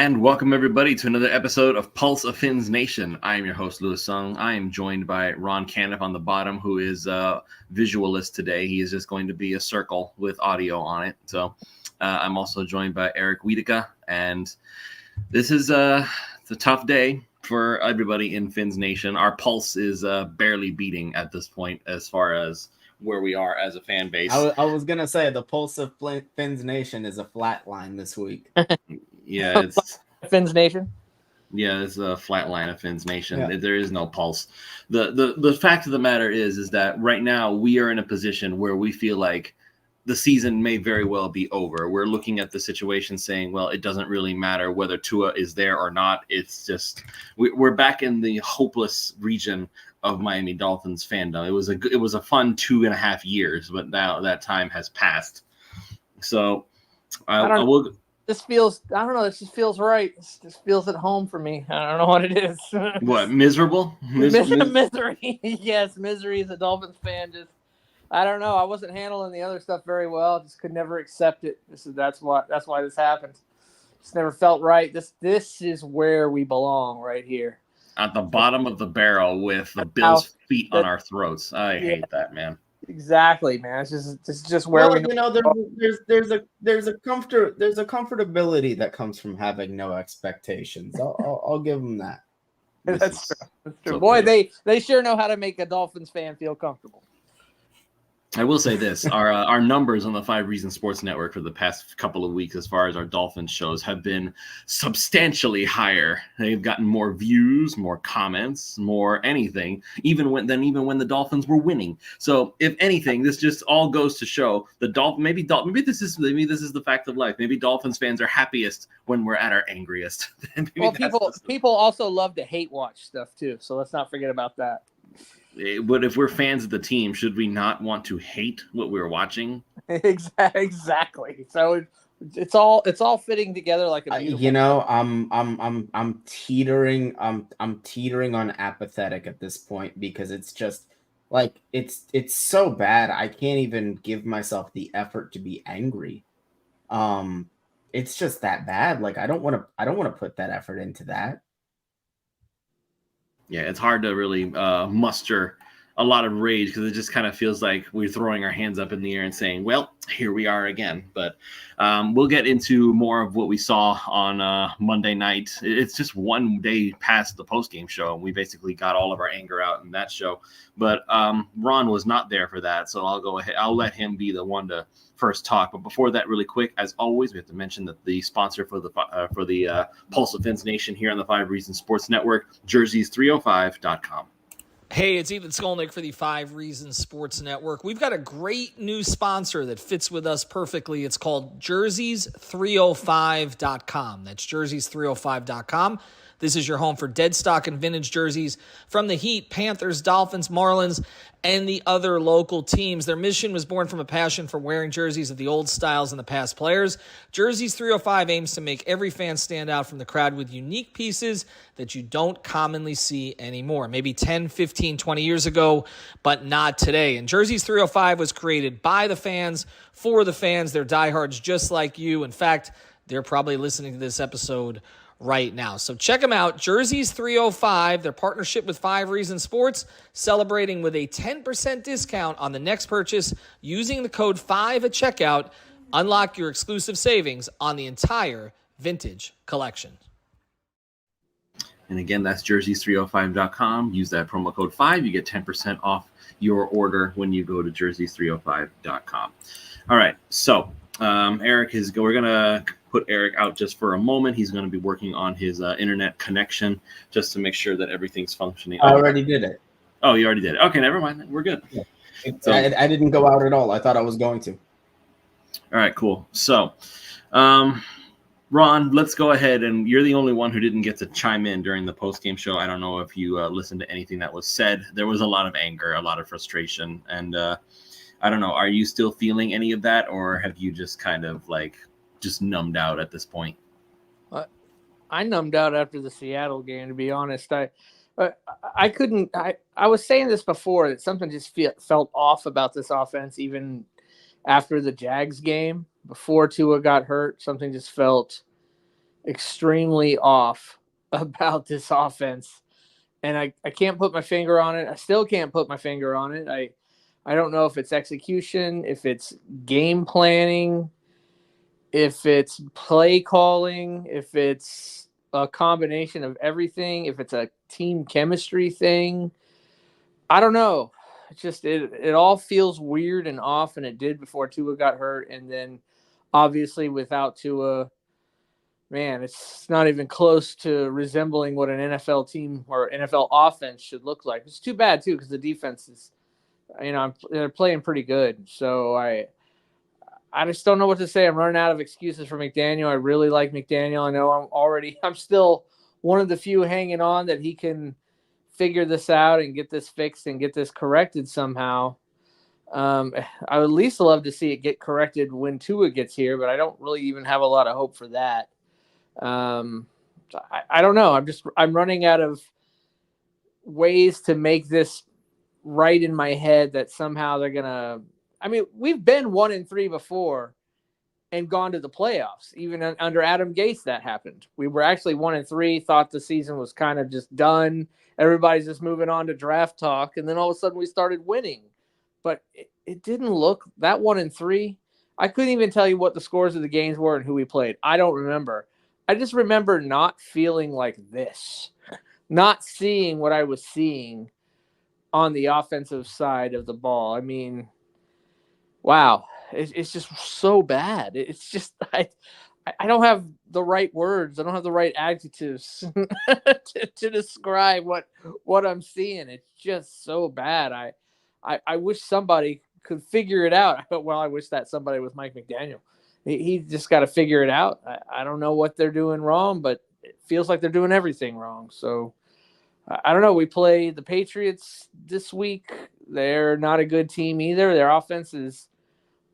And welcome everybody to another episode of Pulse of Fins Nation. I am your host, Louis Sung. I am joined by Ron Caniff on the bottom, who is a visualist today. He is just going to be a circle with audio on it. So I'm also joined by Eric Wiedeke, and this is it's a tough day for everybody in Fins Nation. Our pulse is barely beating at this point as far as where we are as a fan base. I was going to say the pulse of Fins Nation is a flat line this week. Yeah, it's Fins Nation. Yeah, it's a flat line of Fins Nation. Yeah. There is no pulse. The fact of the matter is that right now we are in a position where we feel like the season may very well be over. We're looking at the situation saying, well, it doesn't really matter whether Tua is there or not. It's just we're back in the hopeless region of Miami Dolphins fandom. It was a fun 2.5 years, but now that time has passed. So I will. This feels, I don't know, this just feels right. This feels at home for me. I don't know what it is. What, miserable? Misery. Yes, misery as a Dolphins fan. Just, I don't know. I wasn't handling the other stuff very well. Just could never accept it. That's why this happened. Just never felt right. This is where we belong, right here. At the bottom of the barrel with the Bills' feet on our throats. I hate that, man. Exactly, man. It's just where we. You know, there's a comfortability that comes from having no expectations. I'll give them that. That's true. That's true. So boy, they sure know how to make a Dolphins fan feel comfortable. I will say this: our numbers on the 5 Reasons Sports Network for the past couple of weeks, as far as our Dolphins shows, have been substantially higher. They've gotten more views, more comments, more anything, even when the Dolphins were winning. So, if anything, this just all goes to show the maybe this is the fact of life. Maybe Dolphins fans are happiest when we're at our angriest. Well, people also love to hate watch stuff too, so let's not forget about that. But if we're fans of the team, should we not want to hate what we're watching? Exactly. So it's all fitting together like a beautiful. You know, I'm teetering. I'm teetering on apathetic at this point because it's just like it's so bad. I can't even give myself the effort to be angry. It's just that bad. Like I don't want to put that effort into that. Yeah, it's hard to really muster a lot of rage because it just kind of feels like we're throwing our hands up in the air and saying, well, here we are again. But we'll get into more of what we saw on Monday night. It's just one day past the postgame show, and we basically got all of our anger out in that show. But Ron was not there for that, so I'll go ahead. I'll let him be the one to first talk. But before that, really quick, as always, we have to mention that the sponsor for the Pulse of Fins Nation here on the 5 Reasons Sports Network, jerseys305.com. Hey, it's Ethan Skolnick for the 5 Reasons Sports Network. We've got a great new sponsor that fits with us perfectly. It's called jerseys305.com. That's jerseys305.com. This is your home for dead stock and vintage jerseys from the Heat, Panthers, Dolphins, Marlins, and the other local teams. Their mission was born from a passion for wearing jerseys of the old styles and the past players. Jerseys 305 aims to make every fan stand out from the crowd with unique pieces that you don't commonly see anymore. Maybe 10, 15, 20 years ago, but not today. And Jerseys 305 was created by the fans, for the fans. They're diehards just like you. In fact, they're probably listening to this episode right now. So check them out, Jerseys 305, their partnership with 5 Reasons Sports, celebrating with a 10% discount on the next purchase using the code 5 at checkout. Unlock your exclusive savings on the entire vintage collection. And again, that's jerseys305.com. Use that promo code 5. You get 10% off your order when you go to jerseys305.com. All right, so Eric we're going to put Eric out just for a moment. He's going to be working on his internet connection just to make sure that everything's functioning. I already did it. Oh, you already did it. Okay, never mind. We're good. Yeah. I didn't go out at all. I thought I was going to. All right, cool. So, Ron, let's go ahead. And you're the only one who didn't get to chime in during the postgame show. I don't know if you listened to anything that was said. There was a lot of anger, a lot of frustration. And I don't know, are you still feeling any of that? Or have you just kind of just numbed out at this point? I numbed out after the Seattle game, to be honest. I couldn't. I was saying this before that something just felt off about this offense, even after the Jags game, before Tua got hurt. Something just felt extremely off about this offense. And I can't put my finger on it. I still can't put my finger on it. I don't know if it's execution, if it's game planning, if it's play calling, if it's a combination of everything, if it's a team chemistry thing. I don't know. It all feels weird and off, and it did before Tua got hurt. And then obviously without Tua, man, it's not even close to resembling what an NFL team or NFL offense should look like. It's too bad too, because the defense is, they're playing pretty good. So I just don't know what to say. I'm running out of excuses for McDaniel. I really like McDaniel. I know I'm still one of the few hanging on that he can figure this out and get this fixed and get this corrected somehow. I would at least love to see it get corrected when Tua gets here, but I don't really even have a lot of hope for that. I don't know. I'm running out of ways to make this right in my head that somehow they're gonna. I mean, we've been 1-3 before and gone to the playoffs. Even under Adam Gase, that happened. We were actually 1-3. Thought the season was kind of just done. Everybody's just moving on to draft talk, and then all of a sudden we started winning. But it didn't look that 1-3. I couldn't even tell you what the scores of the games were and who we played. I don't remember. I just remember not feeling like this, not seeing what I was seeing on the offensive side of the ball. I mean, wow, it's just so bad. It's just I don't have the right words. I don't have the right adjectives to describe what I'm seeing. It's just so bad. I wish somebody could figure it out. Well, I wish that somebody was Mike McDaniel. He just got to figure it out. I don't know what they're doing wrong, but it feels like they're doing everything wrong. So I don't know. We play the Patriots this week. They're not a good team either. Their offense is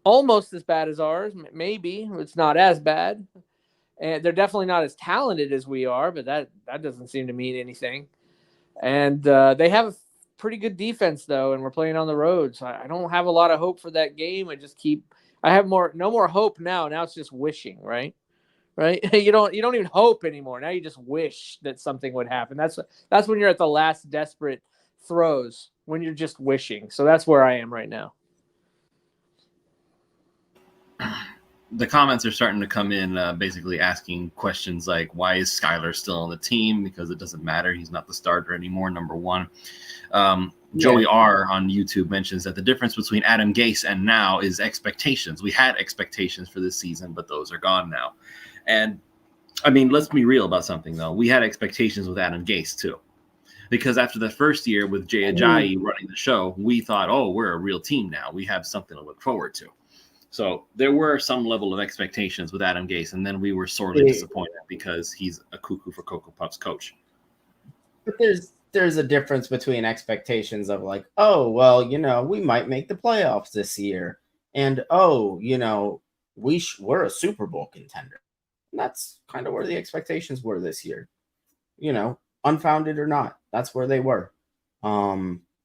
almost as bad as ours. Maybe it's not as bad. And they're definitely not as talented as we are, but that doesn't seem to mean anything. And they have a pretty good defense, though, and we're playing on the road. So I don't have a lot of hope for that game. I have no more hope now. Now it's just wishing, right? Right? You don't even hope anymore. Now you just wish that something would happen. That's when you're at the last desperate throws, when you're just wishing. So that's where I am right now. The comments are starting to come in, basically asking questions like, why is Skylar still on the team? Because it doesn't matter. He's not the starter anymore, number one. Joey R. on YouTube mentions that the difference between Adam Gase and now is expectations. We had expectations for this season, but those are gone now. And, I mean, let's be real about something, though. We had expectations with Adam Gase, too. Because after the first year with Jay Ajayi running the show, we thought, oh, we're a real team now. We have something to look forward to. So there were some level of expectations with Adam Gase, and then we were sorely disappointed because he's a cuckoo for Cocoa Puffs coach. But there's a difference between expectations of like, oh, well, we might make the playoffs this year. And, oh, we're a Super Bowl contender. And that's kind of where the expectations were this year. Unfounded or not, that's where they were.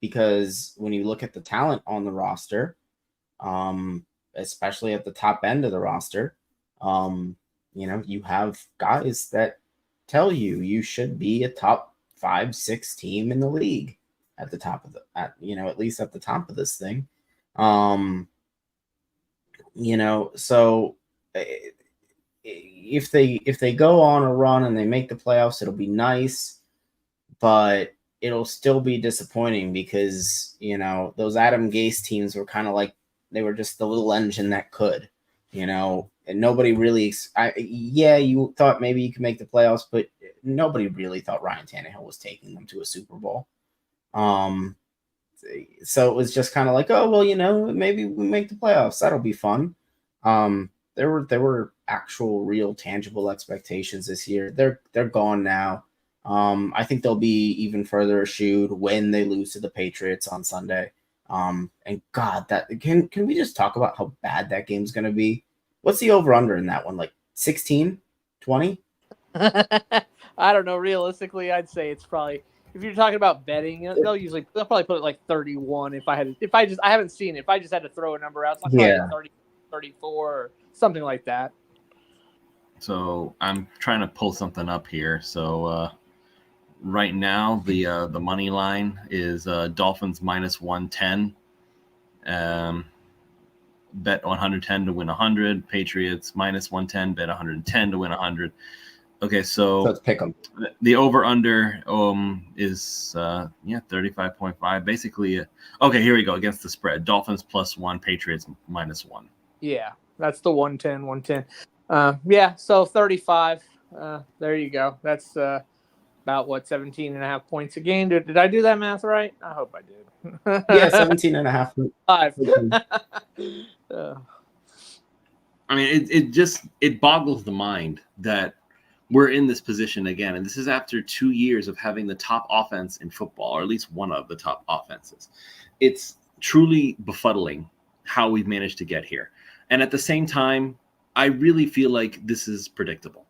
Because when you look at the talent on the roster, especially at the top end of the roster, you have guys that tell you should be a top 5-6 team in the league at the top of at least at the top of this thing. So if they go on a run and they make the playoffs, it'll be nice, but it'll still be disappointing because, those Adam Gase teams were kind of like, they were just the little engine that could, and nobody really, you thought maybe you could make the playoffs, but nobody really thought Ryan Tannehill was taking them to a Super Bowl. So it was just kind of like, oh, well, maybe we make the playoffs. That'll be fun. There were actual, real, tangible expectations this year. They're gone now. I think they'll be even further eschewed when they lose to the Patriots on Sunday. And God, that can we just talk about how bad that game's going to be? What's the over under in that one? Like 16, 20? I don't know. Realistically, I'd say it's probably, if you're talking about betting, they'll probably put it like 31. I haven't seen it. If I just had to throw a number out, it's like probably 30, 34 or something like that. So I'm trying to pull something up here. So right now the money line is Dolphins minus 110. Bet 110 to win 100. Patriots minus 110. Bet 110 to win 100. Okay, so let's pick them. The over under is 35.5. Basically, okay, here we go against the spread. Dolphins +1, Patriots -1. Yeah, that's the 110. Yeah, so 35. There you go. That's about what, 17.5 points a game. Did I do that math right? I hope I did. Yeah, 17.5. 5. I mean, it boggles the mind that we're in this position again. And this is after 2 years of having the top offense in football, or at least one of the top offenses. It's truly befuddling how we've managed to get here. And at the same time, I really feel like this is predictable,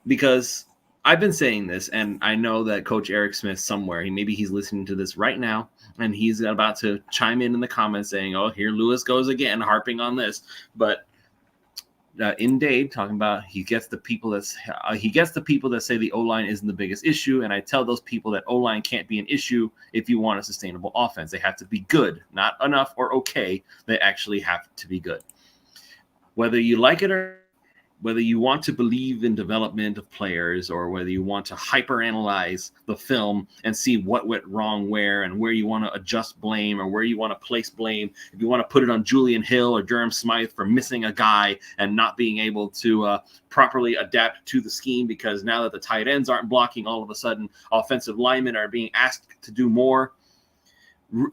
because I've been saying this, and I know that Coach Eric Smith somewhere, maybe he's listening to this right now, and he's about to chime in the comments saying, oh, here Lewis goes again, harping on this. But in Dade, talking about he gets the people that say the O-line isn't the biggest issue, and I tell those people that O-line can't be an issue if you want a sustainable offense. They have to be good, not enough or okay. They actually have to be good. Whether you like it or whether you want to believe in development of players, or whether you want to hyperanalyze the film and see what went wrong where, and where you want to adjust blame, or where you want to place blame, if you want to put it on Julian Hill or Durham Smythe for missing a guy and not being able to properly adapt to the scheme, because now that the tight ends aren't blocking, all of a sudden offensive linemen are being asked to do more.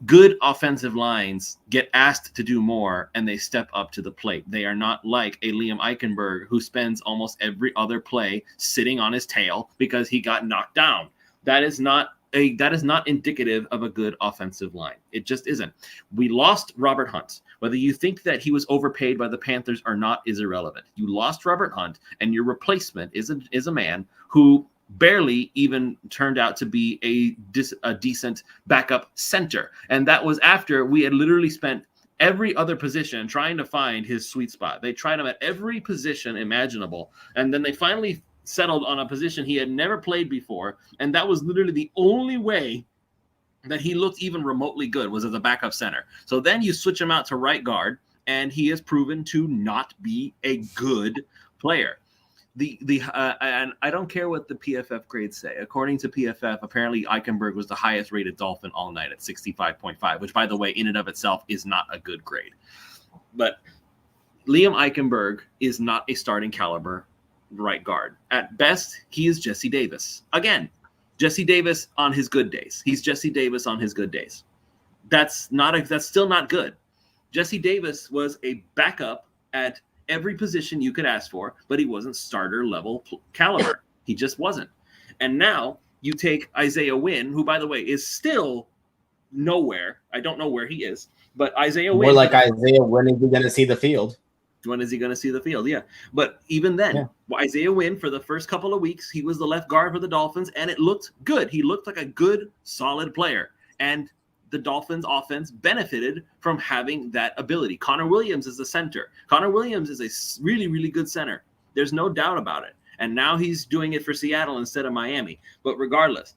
Good offensive lines get asked to do more, and they step up to the plate. They are not like a Liam Eichenberg who spends almost every other play sitting on his tail because he got knocked down. That is not indicative of a good offensive line. It just isn't. We lost Robert Hunt. Whether you think that he was overpaid by the Panthers or not is irrelevant. You lost Robert Hunt, and your replacement is a man who barely even turned out to be a decent backup center. And that was after we had literally spent every other position trying to find his sweet spot. They tried him at every position imaginable, and then they finally settled on a position he had never played before, and that was literally the only way that he looked even remotely good, was as a backup center. So then you switch him out to right guard, and he has proven to not be a good player. And I don't care what the PFF grades say. According to PFF, apparently Eichenberg was the highest rated Dolphin all night at 65.5, which, by the way, in and of itself is not a good grade. But Liam Eichenberg is not a starting caliber right guard. At best, he is Jesse Davis. Again, Jesse Davis on his good days. He's Jesse Davis on his good days. That's still not good. Jesse Davis was a backup at every position you could ask for, but he wasn't starter level caliber. He just wasn't. And now you take Isaiah Wynn, who, by the way, is still nowhere. I don't know where he is, but Isaiah Wynn. More like Isaiah, when is he going to see the field? When is he going to see the field? Yeah. But even then, Isaiah Wynn, for the first couple of weeks, he was the left guard for the Dolphins, and it looked good. He looked like a good, solid player. And the Dolphins offense benefited from having that ability. Connor Williams is the center. Connor Williams is a really, really good center. There's no doubt about it. And now he's doing it for Seattle instead of Miami. But regardless,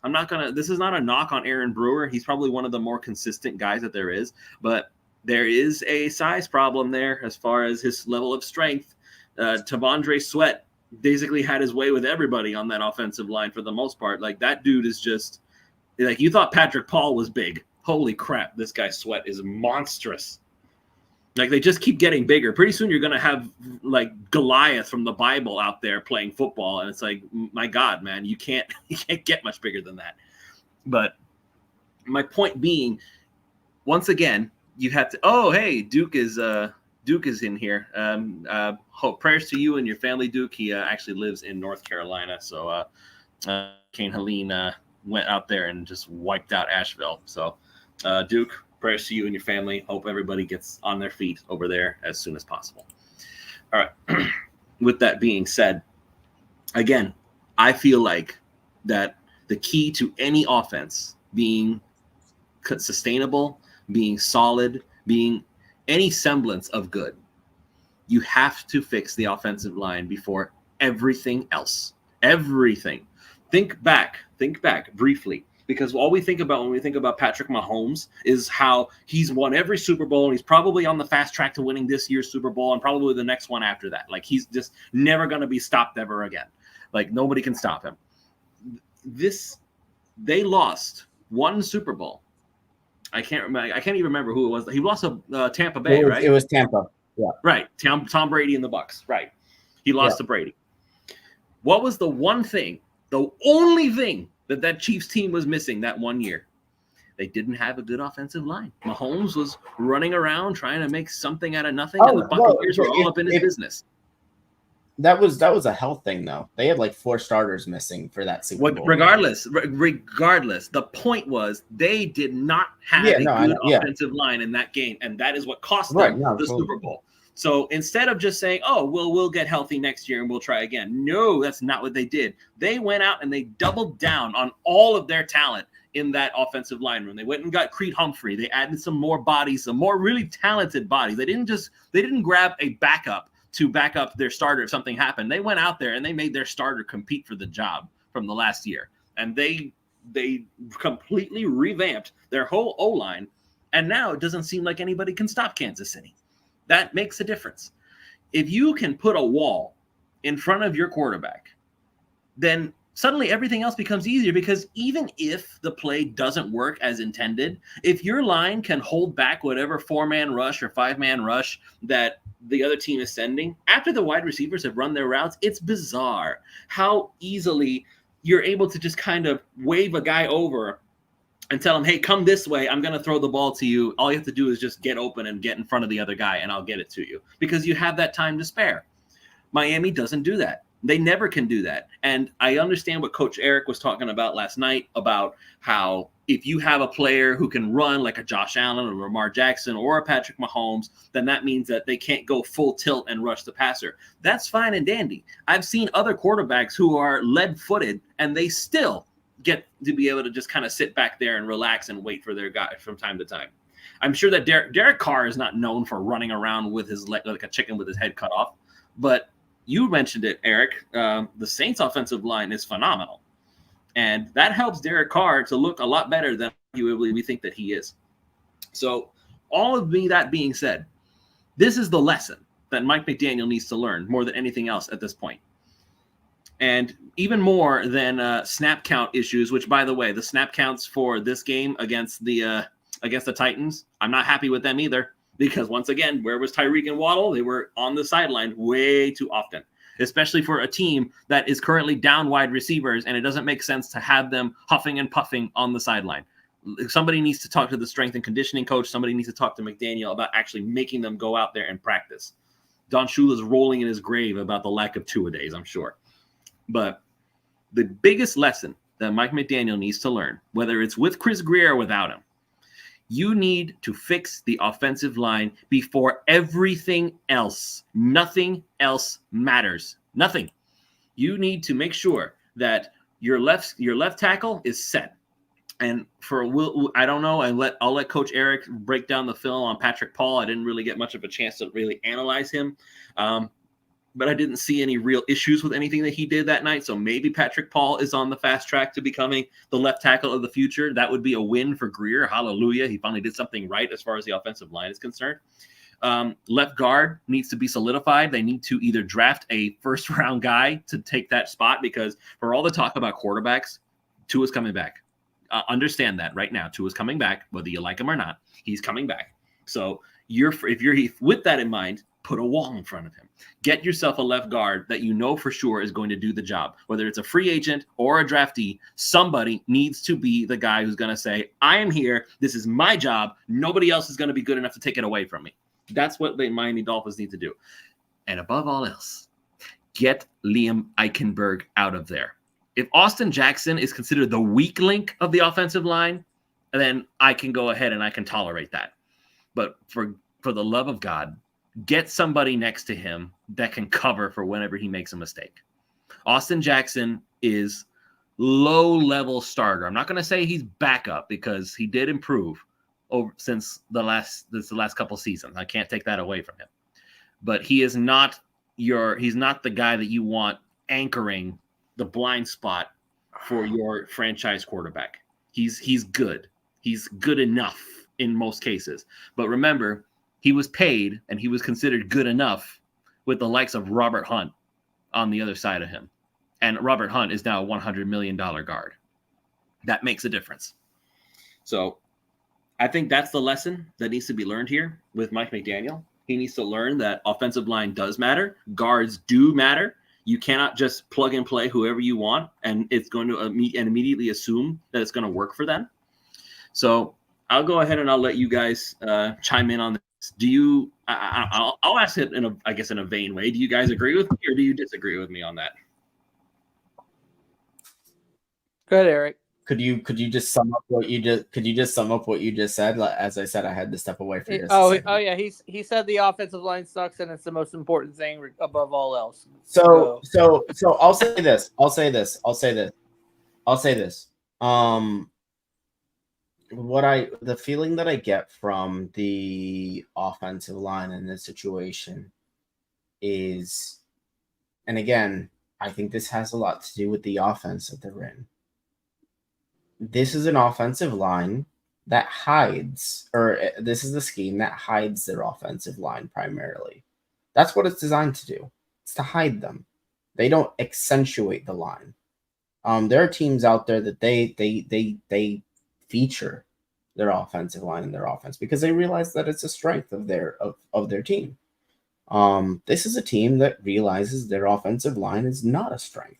this is not a knock on Aaron Brewer. He's probably one of the more consistent guys that there is, but there is a size problem there as far as his level of strength. Tavondre Sweat basically had his way with everybody on that offensive line for the most part. Like, that dude is just like, you thought Patrick Paul was big. Holy crap, this guy Sweat is monstrous. Like, they just keep getting bigger. Pretty soon you're going to have, like, Goliath from the Bible out there playing football, and it's like, my God, man, you can't get much bigger than that. But my point being, once again, you have to, oh, hey, Duke is in here. Prayers to you and your family, Duke. He actually lives in North Carolina, so Kane Helene went out there and just wiped out Asheville. So, Duke, prayers to you and your family. Hope everybody gets on their feet over there as soon as possible. All right. With that being said, again, I feel like that the key to any offense being sustainable, being solid, being any semblance of good, you have to fix the offensive line before everything else. Everything. Think back briefly, because all we think about when we think about Patrick Mahomes is how he's won every Super Bowl and he's probably on the fast track to winning this year's Super Bowl and probably the next one after that. Like, he's just never going to be stopped ever again. Like, nobody can stop him. They lost one Super Bowl. I can't even remember who it was. He lost to Tampa Bay, right? It was Tampa. Yeah. Right. Tom Brady and the Bucs. Right. He lost to Brady. What was the one thing, the only thing that Chiefs team was missing that one year? They didn't have a good offensive line. Mahomes was running around trying to make something out of nothing, and the Buccaneers were all up in his business. That was a health thing, though. They had like 4 starters missing for that Super Bowl. Regardless, the point was they did not have a good offensive line in that game, and that is what cost them the Super Bowl. So instead of just saying, "Oh, we'll get healthy next year and we'll try again," no, that's not what they did. They went out and they doubled down on all of their talent in that offensive line room. They went and got Creed Humphrey. They added some more bodies, some more really talented bodies. They didn't grab a backup to back up their starter if something happened. They went out there and they made their starter compete for the job from the last year. And they completely revamped their whole O-line. And now it doesn't seem like anybody can stop Kansas City. That makes a difference. If you can put a wall in front of your quarterback, then suddenly everything else becomes easier, because even if the play doesn't work as intended, if your line can hold back whatever 4-man rush or 5-man rush that the other team is sending, after the wide receivers have run their routes, it's bizarre how easily you're able to just kind of wave a guy over and tell him, "Hey, come this way. I'm going to throw the ball to you. All you have to do is just get open and get in front of the other guy, and I'll get it to you," because you have that time to spare. Miami doesn't do that. They never can do that. And I understand what Coach Eric was talking about last night about how if you have a player who can run like a Josh Allen or Lamar Jackson or a Patrick Mahomes, then that means that they can't go full tilt and rush the passer. That's fine and dandy. I've seen other quarterbacks who are lead-footed, and they still get to be able to just kind of sit back there and relax and wait for their guy from time to time. I'm sure that Derek Carr is not known for running around with his leg like a chicken with his head cut off, but you mentioned it, Eric. The Saints' offensive line is phenomenal, and that helps Derek Carr to look a lot better than arguably we think that he is. So, all of that being said, this is the lesson that Mike McDaniel needs to learn more than anything else at this point. And even more than snap count issues, which, by the way, the snap counts for this game against the Titans, I'm not happy with them either. Because once again, where was Tyreek and Waddle? They were on the sideline way too often, especially for a team that is currently down wide receivers, and it doesn't make sense to have them huffing and puffing on the sideline. Somebody needs to talk to the strength and conditioning coach. Somebody needs to talk to McDaniel about actually making them go out there and practice. Don Shula's rolling in his grave about the lack of two-a-days, I'm sure. But the biggest lesson that Mike McDaniel needs to learn, whether it's with Chris Grier or without him, you need to fix the offensive line before everything else. Nothing else matters. Nothing. You need to make sure that your left tackle is set. And I don't know. I'll let Coach Eric break down the film on Patrick Paul. I didn't really get much of a chance to really analyze him. But I didn't see any real issues with anything that he did that night. So maybe Patrick Paul is on the fast track to becoming the left tackle of the future. That would be a win for Grier. Hallelujah. He finally did something right as far as the offensive line is concerned. Left guard needs to be solidified. They need to either draft a first-round guy to take that spot, because for all the talk about quarterbacks, Tua's coming back. Understand that right now. Tua's coming back, whether you like him or not. He's coming back. So if you're with that in mind, put a wall in front of him. Get yourself a left guard that you know for sure is going to do the job. Whether it's a free agent or a draftee, somebody needs to be the guy who's going to say, "I am here. This is my job. Nobody else is going to be good enough to take it away from me." That's what the Miami Dolphins need to do. And above all else, get Liam Eichenberg out of there. If Austin Jackson is considered the weak link of the offensive line, then I can go ahead and I can tolerate that. But for the love of God, get somebody next to him that can cover for whenever he makes a mistake. Austin Jackson is low-level starter. I'm not going to say he's backup, because he did improve since the last couple seasons. I can't take that away from him. But he is not he's not the guy that you want anchoring the blind spot for your franchise quarterback. He's good. He's good enough in most cases. But remember, he was paid and he was considered good enough with the likes of Robert Hunt on the other side of him. And Robert Hunt is now a $100 million guard. That makes a difference. So I think that's the lesson that needs to be learned here with Mike McDaniel. He needs to learn that offensive line does matter. Guards do matter. You cannot just plug and play whoever you want, and it's going to immediately assume that it's going to work for them. So I'll go ahead and I'll let you guys chime in on this. Do you? I'll ask it in a vain way. Do you guys agree with me, or do you disagree with me on that? Go ahead, Eric. Could you just sum up what you just said? As I said, I had to step away for this. Oh yeah, he said the offensive line sucks and it's the most important thing above all else. So I'll say this. The feeling that I get from the offensive line in this situation is, and again, I think this has a lot to do with the offense that they're in. This is an offensive line that hides, or this is the scheme that hides their offensive line primarily. That's what it's designed to do. It's to hide them. They don't accentuate the line. There are teams out there that they feature their offensive line in their offense because they realize that it's a strength of their team. This is a team that realizes their offensive line is not a strength.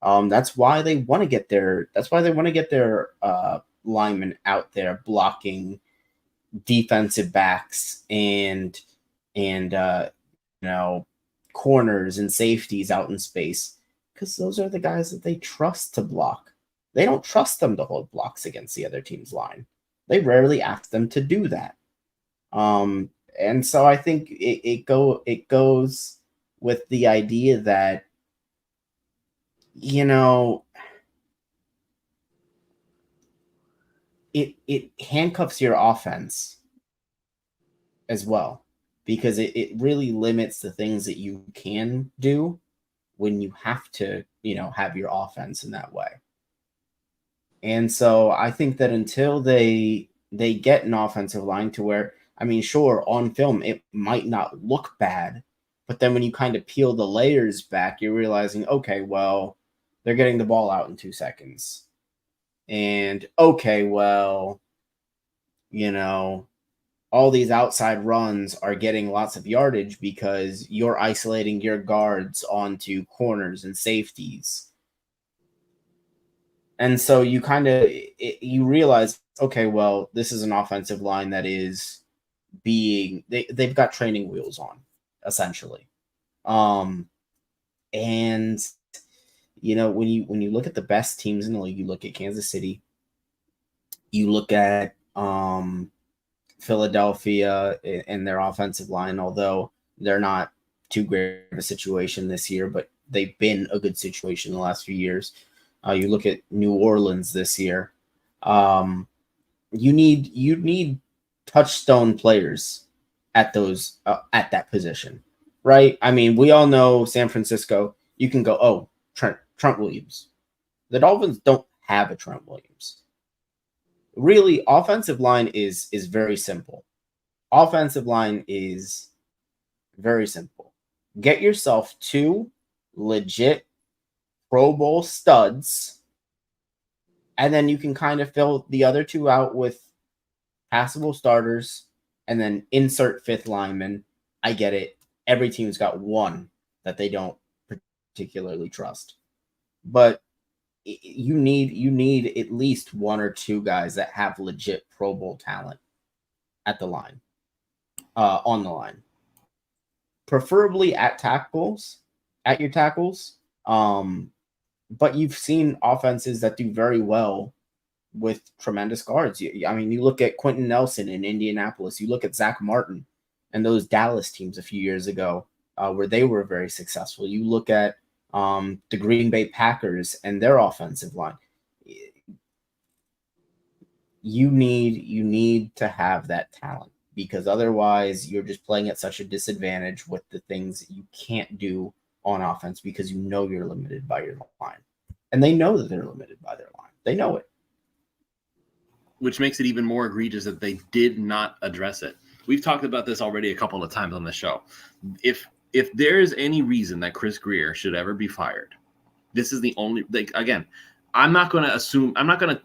That's why they want to get their linemen out there blocking defensive backs and corners and safeties out in space, because those are the guys that they trust to block. They don't trust them to hold blocks against the other team's line. They rarely ask them to do that. And so I think it goes with the idea that, it handcuffs your offense as well, because it really limits the things that you can do when you have to, have your offense in that way. And so I think that until they get an offensive line to where, sure, on film, it might not look bad, but then when you kind of peel the layers back, you're realizing, okay, well, they're getting the ball out in 2 seconds. And okay, well, all these outside runs are getting lots of yardage because you're isolating your guards onto corners and safeties. And so you you realize, okay, well, this is an offensive line that is they've got training wheels on, essentially. And when you look at the best teams in the league, you look at Kansas City, you look at Philadelphia and their offensive line, although they're not too great of a situation this year, but they've been a good situation in the last few years. You look at New Orleans this year. You need touchstone players at that position, right? We all know San Francisco. You can go, oh, Trent Williams. The Dolphins don't have a Trent Williams. Really, offensive line is very simple. Offensive line is very simple. Get yourself 2 legit Pro Bowl studs, and then you can kind of fill the other 2 out with passable starters, and then insert 5th lineman. I get it. Every team's got one that they don't particularly trust. But you need at least 1 or 2 guys that have legit Pro Bowl talent at the line, on the line, preferably at your tackles. But you've seen offenses that do very well with tremendous guards. You look at Quentin Nelson in Indianapolis. You look at Zach Martin and those Dallas teams a few years ago, where they were very successful. You look at the Green Bay Packers and their offensive line. You need to have that talent, because otherwise you're just playing at such a disadvantage with the things that you can't do on offense because you know you're limited by your line. And they know that they're limited by their line. They know it. Which makes it even more egregious that they did not address it. We've talked about this already a couple of times on the show. If there is any reason that Chris Grier should ever be fired, this is the only, like, again, I'm not going to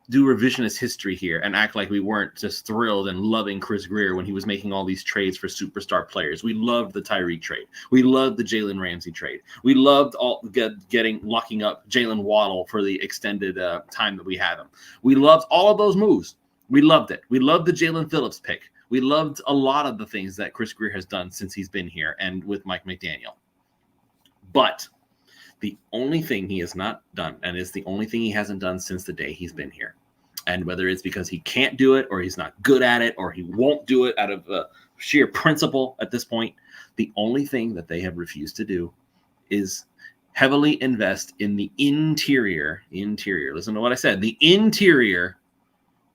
do revisionist history here and act like we weren't just thrilled and loving Chris Grier when he was making all these trades for superstar players. We loved the Tyreek trade. We loved the Jalen Ramsey trade. We loved locking up Jalen Waddle for the extended time that we had him. We loved all of those moves. We loved it. We loved the Jalen Phillips pick. We loved a lot of the things that Chris Grier has done since he's been here and with Mike McDaniel. But the only thing he has not done, and it's the only thing he hasn't done since the day he's been here, and whether it's because he can't do it or he's not good at it or he won't do it out of sheer principle at this point, the only thing that they have refused to do is heavily invest in the interior, listen to what I said, the interior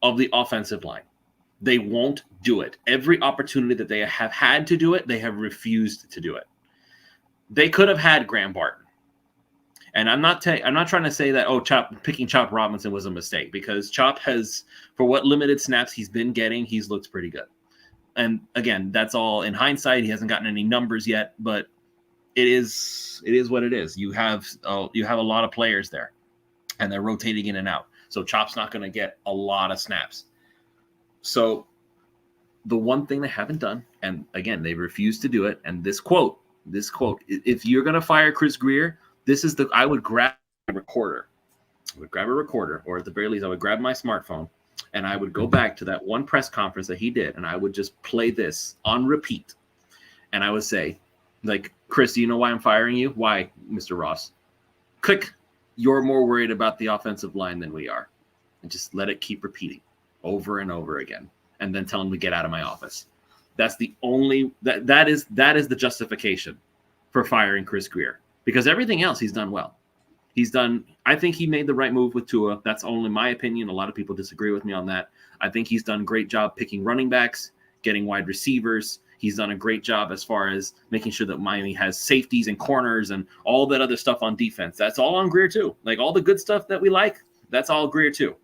of the offensive line. They won't do it. Every opportunity that they have had to do it, they have refused to do it. They could have had Graham Barton. And I'm not trying to say that, picking Chop Robinson was a mistake, because Chop has, for what limited snaps he's been getting, he's looked pretty good. And again, that's all in hindsight. He hasn't gotten any numbers yet, but it is what it is. You have a lot of players there, and they're rotating in and out. So Chop's not going to get a lot of snaps. So the one thing they haven't done, and again, they refused to do it. And this quote, if you're going to fire Chris Grier, I would grab a recorder. Or at the very least, I would grab my smartphone and I would go back to that one press conference that he did, and I would just play this on repeat. And I would say, like, Chris, do you know why I'm firing you? Why, Mr. Ross? Click. You're more worried about the offensive line than we are. And just let it keep repeating over and over again. And then tell him to get out of my office. That's the only that is the justification for firing Chris Grier. Because everything else he's done well. I think he made the right move with Tua. That's only my opinion. A lot of people disagree with me on that. I think he's done a great job picking running backs, getting wide receivers. He's done a great job as far as making sure that Miami has safeties and corners and all that other stuff on defense. That's all on Grier too. Like, all the good stuff that we like, that's all Grier too.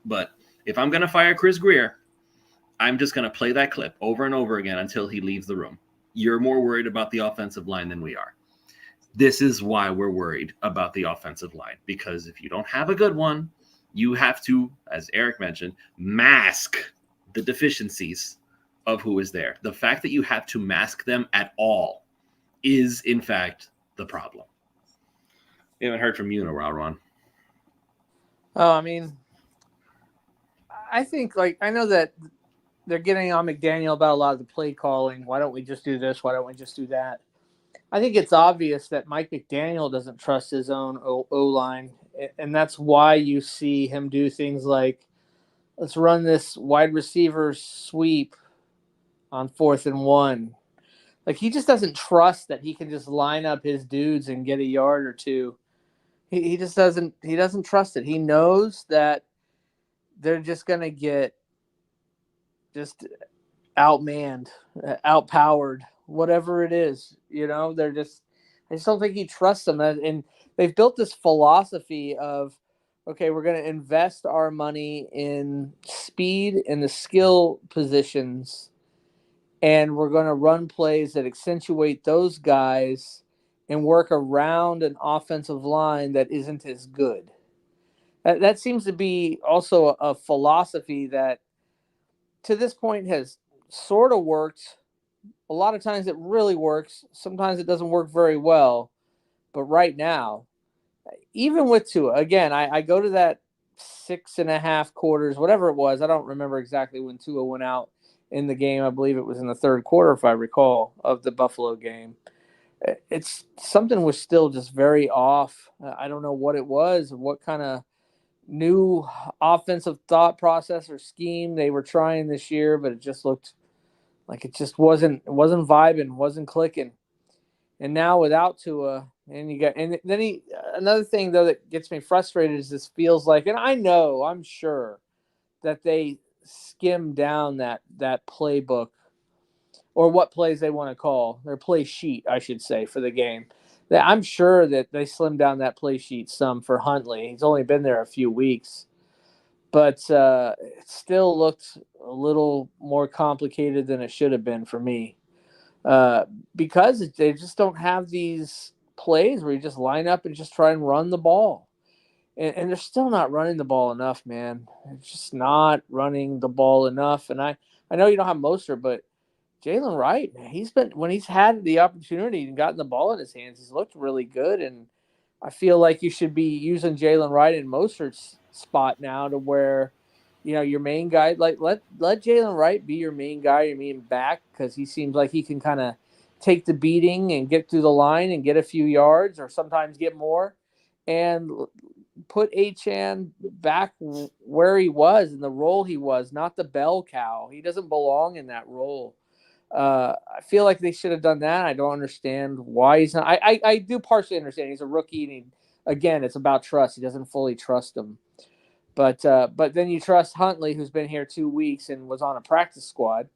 But if I'm going to fire Chris Grier, I'm just going to play that clip over and over again until he leaves the room. You're more worried about the offensive line than we are. This is why we're worried about the offensive line, because if you don't have a good one, you have to, as Eric mentioned, mask the deficiencies of who is there. The fact that you have to mask them at all is, in fact, the problem. We haven't heard from you in a while, Ron. Oh, I mean, I think, I know that they're getting on McDaniel about a lot of the play calling. Why don't we just do this? Why don't we just do that? I think it's obvious that Mike McDaniel doesn't trust his own O-line, and that's why you see him do things like, let's run this wide receiver sweep on 4th and 1. Like, he just doesn't trust that he can just line up his dudes and get a yard or two. He just doesn't trust it. He knows that they're just going to get just outmanned, outpowered, whatever it is. I just don't think he trusts them. And they've built this philosophy of, okay, we're going to invest our money in speed and the skill positions, and we're going to run plays that accentuate those guys and work around an offensive line that isn't as good. That seems to be also a philosophy that to this point has sort of worked. A lot of times it really works. Sometimes it doesn't work very well. But right now, even with Tua, again, I go to that 6.5 quarters, whatever it was. I don't remember exactly when Tua went out in the game. I believe it was in the third quarter, if I recall, of the Buffalo game. It's something was still just very off. I don't know what it was, what kind of new offensive thought process or scheme they were trying this year, but it just looked like it just wasn't vibing, wasn't clicking. And now without Tua, and then another thing though that gets me frustrated is this feels like, and I'm sure that they skimmed down that playbook or what plays they want to call, their play sheet, I should say, for the game. I'm sure that they slimmed down that play sheet some for Huntley. He's only been there a few weeks, but it still looked a little more complicated than it should have been for me, because they just don't have these plays where you just line up and just try and run the ball. And they're still not running the ball enough, man. They're just not running the ball enough. And I know you don't have Mostert, but Jalen Wright, man, when he's had the opportunity and gotten the ball in his hands, he's looked really good. And I feel like you should be using Jalen Wright in Mostert's spot now, to where, your main guy, like let Jalen Wright be your main guy, your main back, because he seems like he can kind of take the beating and get through the line and get a few yards, or sometimes get more, and put Achane back where he was, in the role he was, not the bell cow. He doesn't belong in that role. I feel like they should have done that. I don't understand why he's not. I do partially understand. He's a rookie, and again, it's about trust. He doesn't fully trust him. But then you trust Huntley, who's been here 2 weeks and was on a practice squad.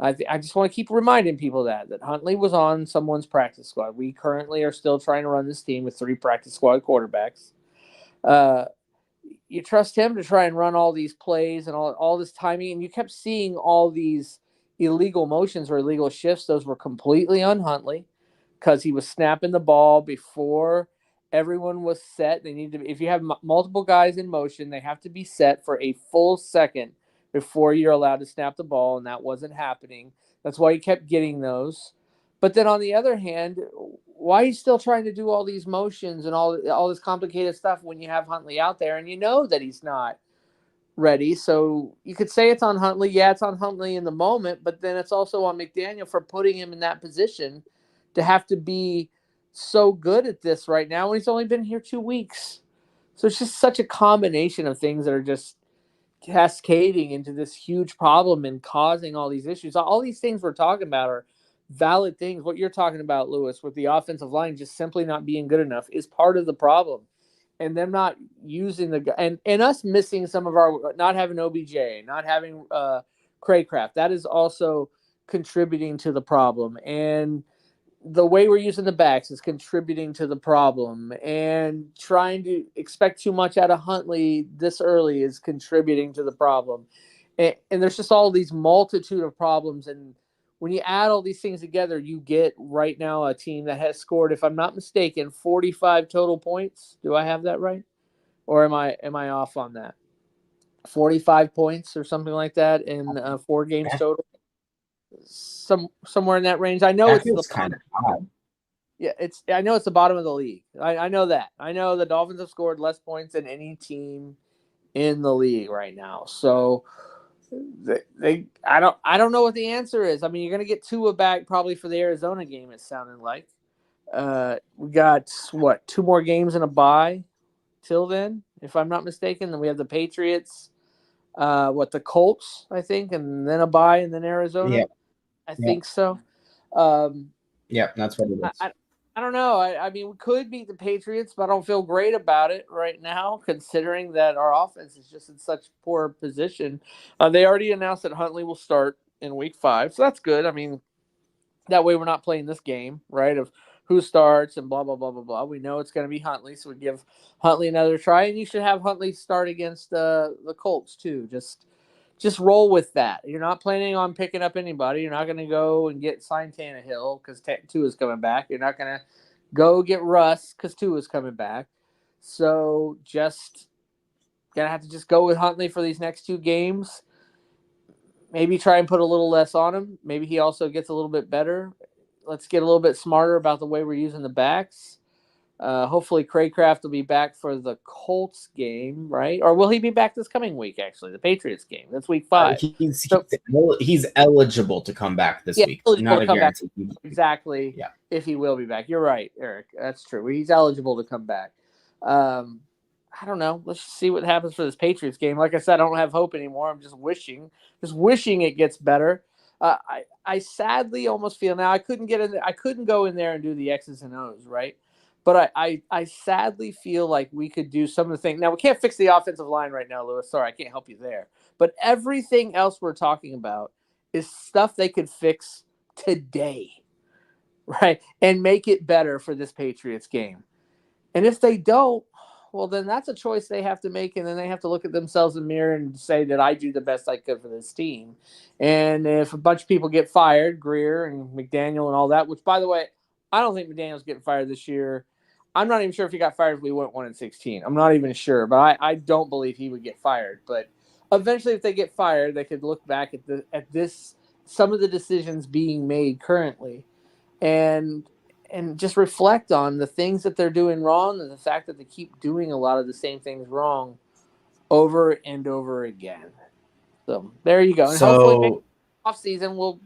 I just want to keep reminding people that Huntley was on someone's practice squad. We currently are still trying to run this team with 3 practice squad quarterbacks. You trust him to try and run all these plays and all this timing, and you kept seeing all these illegal motions or illegal shifts. Those were completely on Huntley, because he was snapping the ball before everyone was set. They need to, if you have multiple guys in motion, they have to be set for a full second before you're allowed to snap the ball, and that wasn't happening. That's why you kept getting those. But then on the other hand, why are you still trying to do all these motions and all this complicated stuff when you have Huntley out there and you know that he's not ready? So you could say it's on Huntley. Yeah, it's on Huntley in the moment, but then it's also on McDaniel for putting him in that position to have to be so good at this right now when he's only been here 2 weeks. So it's just such a combination of things that are just cascading into this huge problem and causing all these issues. All these things we're talking about are valid things. What you're talking about, Lewis, with the offensive line just simply not being good enough is part of the problem. And them not using and us missing some of our, not having OBJ, not having Craycraft, that is also contributing to the problem. And the way we're using the backs is contributing to the problem, and trying to expect too much out of Huntley this early is contributing to the problem. And there's just all these multitude of problems. And when you add all these things together, you get right now a team that has scored, if I'm not mistaken, 45 total points. Do I have that right? Or am I off on that? 45 points or something like that in 4 games total. Somewhere in that range. I know it's kind of odd. Yeah, I know it's the bottom of the league. I know that. I know the Dolphins have scored less points than any team in the league right now. So I don't know what the answer is. I mean, you're going to get Tua back probably for the Arizona game, it's sounding like. We got 2 more games and a bye till then, if I'm not mistaken. Then we have the Patriots, the Colts, I think, and then a bye, and then Arizona. Yeah. I think so. Yeah, that's what it is. I don't know. I mean, we could beat the Patriots, but I don't feel great about it right now, considering that our offense is just in such poor position. They already announced that Huntley will start in week 5, so that's good. I mean, that way we're not playing this game, right, of who starts and blah, blah, blah, blah, blah. We know it's going to be Huntley, so we give Huntley another try, and you should have Huntley start against the Colts too. Just roll with that. You're not planning on picking up anybody. You're not going to go and sign Tannehill because Tua's coming back. You're not going to go get Russ because Tua's coming back. So just going to have to just go with Huntley for these next 2 games. Maybe try and put a little less on him. Maybe he also gets a little bit better. Let's get a little bit smarter about the way we're using the backs. Hopefully Craycraft will be back for the Colts game, right? Or will he be back this coming week, actually, the Patriots game? That's week 5. He's eligible to come back this week. Not a guarantee. Exactly. Yeah. If he will be back. You're right, Eric. That's true. He's eligible to come back. I don't know. Let's see what happens for this Patriots game. Like I said, I don't have hope anymore. I'm just wishing it gets better. I sadly almost feel now I couldn't get in there. I couldn't go in there and do the X's and O's, right? But I sadly feel like we could do some of the things. Now, we can't fix the offensive line right now, Lewis. Sorry, I can't help you there. But everything else we're talking about is stuff they could fix today, right? And make it better for this Patriots game. And if they don't, well, then that's a choice they have to make. And then they have to look at themselves in the mirror and say that I do the best I could for this team. And if a bunch of people get fired, Greer and McDaniel and all that, which, by the way, I don't think McDaniel's getting fired this year. I'm not even sure if he got fired if we went 1-16. I'm not even sure, but I don't believe he would get fired. But eventually, if they get fired, they could look back at this, some of the decisions being made currently, and just reflect on the things that they're doing wrong and the fact that they keep doing a lot of the same things wrong over and over again. So there you go. And hopefully maybe off season we'll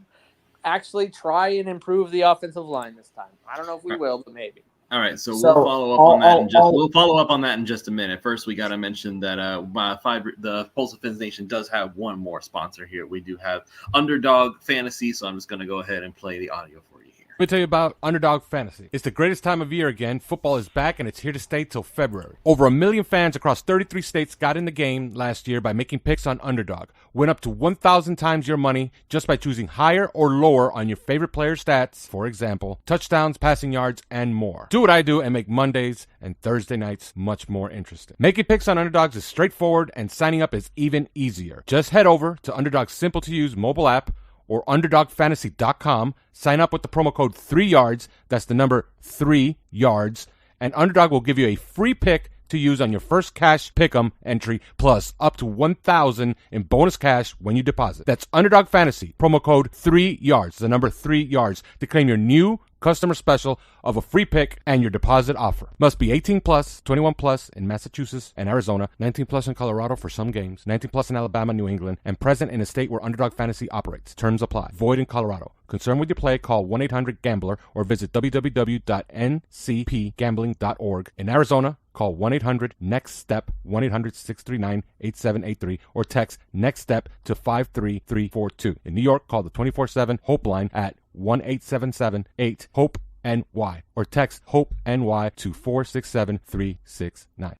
actually try and improve the offensive line this time. I don't know if we will, but maybe. All right, so we'll follow up on that. We'll follow up on that in just a minute. First, we got to mention that the Pulse of Fins Nation does have one more sponsor here. We do have Underdog Fantasy, so I'm just going to go ahead and play the audio for you here. Let me tell you about Underdog Fantasy. It's the greatest time of year again. Football is back, and it's here to stay till February. Over 1 million fans across 33 states got in the game last year by making picks on Underdog. Win up to 1,000 times your money just by choosing higher or lower on your favorite player stats, for example, touchdowns, passing yards, and more. Do what I do and make Mondays and Thursday nights much more interesting. Making picks on Underdogs is straightforward, and signing up is even easier. Just head over to Underdog's simple-to-use mobile app or UnderdogFantasy.com. Sign up with the promo code 3YARDS. That's the number 3 yards. And Underdog will give you a free pick to use on your first cash pick'em entry, plus up to $1,000 in bonus cash when you deposit. That's Underdog Fantasy, promo code 3YARDS, the number 3 yards, to claim your new customer special of a free pick and your deposit offer. Must be 18 plus, 21 plus in Massachusetts and Arizona, 19 plus in Colorado for some games, 19 plus in Alabama, New England, and present in a state where Underdog Fantasy operates. Terms apply. Void in Colorado. Concerned with your play, call 1-800-GAMBLER or visit www.ncpgambling.org. In Arizona, call 1-800-NEXT-STEP, 1-800-639-8783, or text NEXT-STEP to 53342. In New York, call the 24/7 Hope line at 1-877-8-HOPE-NY or text HOPE-NY to 467-369.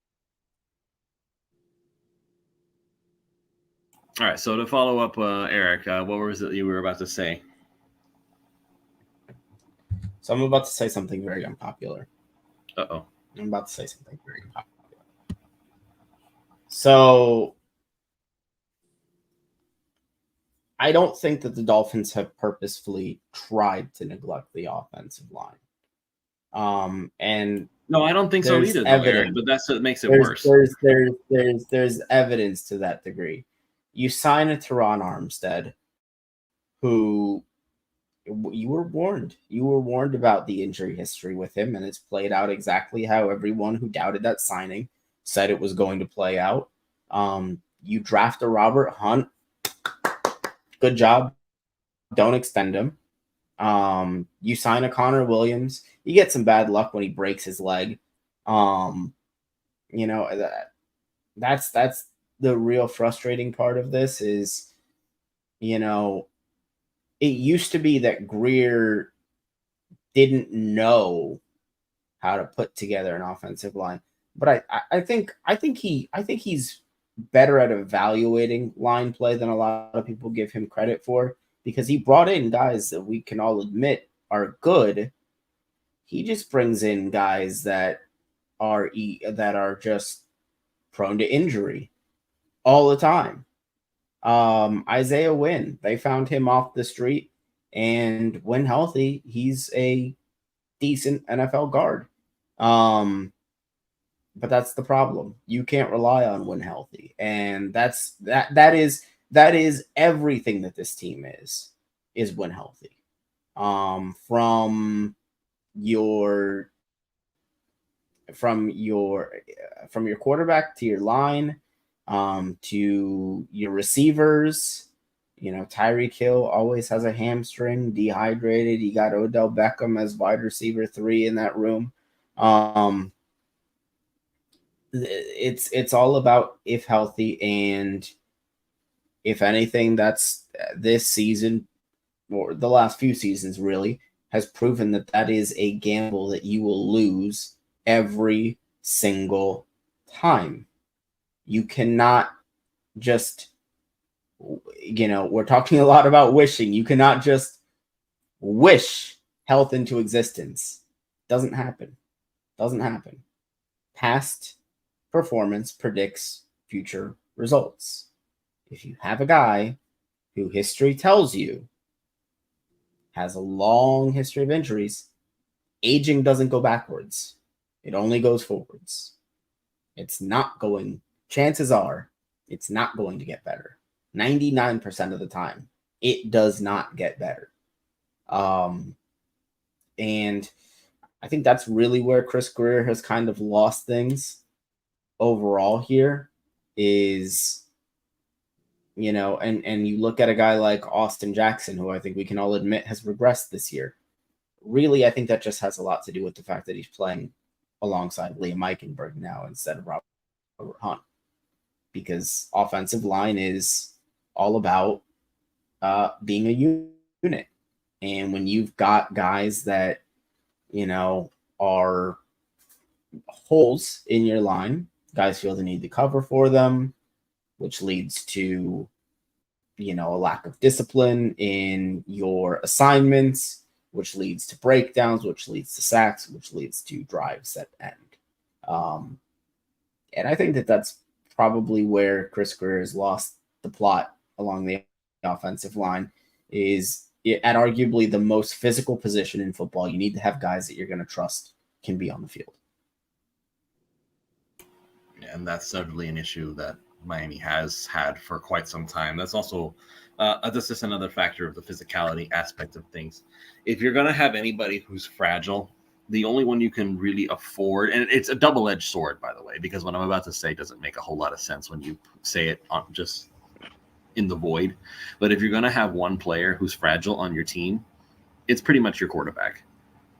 All right, so to follow up, Eric, what was it you were about to say? So I'm about to say something very unpopular. Uh-oh. I'm about to say something very unpopular. So I don't think that the Dolphins have purposefully tried to neglect the offensive line. And no, I don't think so either, though, Eric, but that's what makes it worse. There's evidence to that degree. You sign a Teron Armstead, who you were warned. You were warned about the injury history with him, and it's played out exactly how everyone who doubted that signing said it was going to play out. You draft a Robert Hunt. Good job. Don't extend him. You sign a Connor Williams. You get some bad luck when he breaks his leg. That's the real frustrating part of this is, it used to be that Greer didn't know how to put together an offensive line, but I think he's better at evaluating line play than a lot of people give him credit for, because he brought in guys that we can all admit are good. He just brings in guys that are just prone to injury all the time. Isaiah Wynn, they found him off the street, and when healthy, he's a decent NFL guard. But that's the problem. You can't rely on when healthy, and that is everything that this team is when healthy. From your quarterback to your line, to your receivers. Tyreek Hill always has a hamstring, dehydrated. You got Odell Beckham as wide receiver 3 in that room. It's all about if healthy, and if anything, that's this season or the last few seasons really has proven that is a gamble that you will lose every single time. You cannot just, we're talking a lot about wishing. You cannot just wish health into existence. Doesn't happen. Doesn't happen. Past performance predicts future results. If you have a guy who history tells you has a long history of injuries, aging doesn't go backwards. It only goes forwards. Chances are, it's not going to get better. 99% of the time, it does not get better. And I think that's really where Chris Greer has kind of lost things overall here is, and you look at a guy like Austin Jackson, who I think we can all admit has regressed this year. Really, I think that just has a lot to do with the fact that he's playing alongside Liam Eichenberg now instead of Robert Hunt, because offensive line is all about being a unit. And when you've got guys that, are holes in your line, guys feel the need to cover for them, which leads to, a lack of discipline in your assignments, which leads to breakdowns, which leads to sacks, which leads to drives that end. And I think that that's probably where Chris Greer has lost the plot along the offensive line is at arguably the most physical position in football. You need to have guys that you're going to trust can be on the field. And that's certainly an issue that Miami has had for quite some time. That's also that's just another factor of the physicality aspect of things. If you're going to have anybody who's fragile, the only one you can really afford, and it's a double-edged sword, by the way, because what I'm about to say doesn't make a whole lot of sense when you say it on just in the void. But if you're going to have one player who's fragile on your team, it's pretty much your quarterback.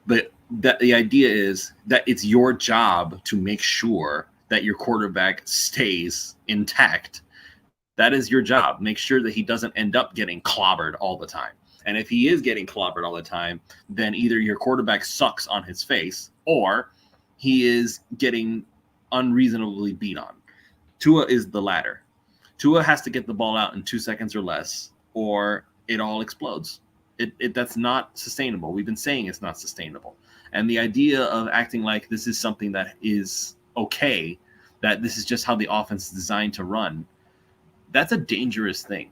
But the idea is that it's your job to make sure that your quarterback stays intact. That is your job. Make sure that he doesn't end up getting clobbered all the time. And if he is getting clobbered all the time, then either your quarterback sucks on his face or he is getting unreasonably beat on. Tua is the latter. Tua has to get the ball out in 2 seconds or less, or it all explodes. That's not sustainable. We've been saying it's not sustainable. And the idea of acting like this is something that is okay, that this is just how the offense is designed to run, that's a dangerous thing.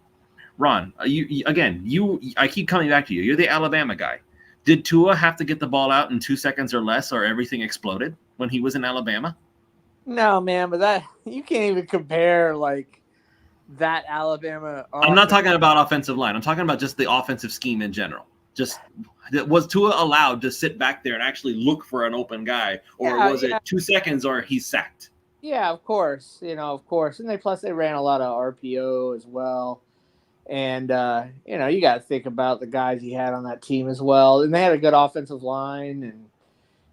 Ron, I keep coming back to you. You're the Alabama guy. Did Tua have to get the ball out in 2 seconds or less, or everything exploded when he was in Alabama? No, man, but that you can't even compare like that Alabama. I'm not talking about offensive line. I'm talking about just the offensive scheme in general. Just was Tua allowed to sit back there and actually look for an open guy, or was it 2 seconds or he's sacked? Yeah, of course. Of course. And they ran a lot of RPO as well. And, you got to think about the guys he had on that team as well. And they had a good offensive line. And,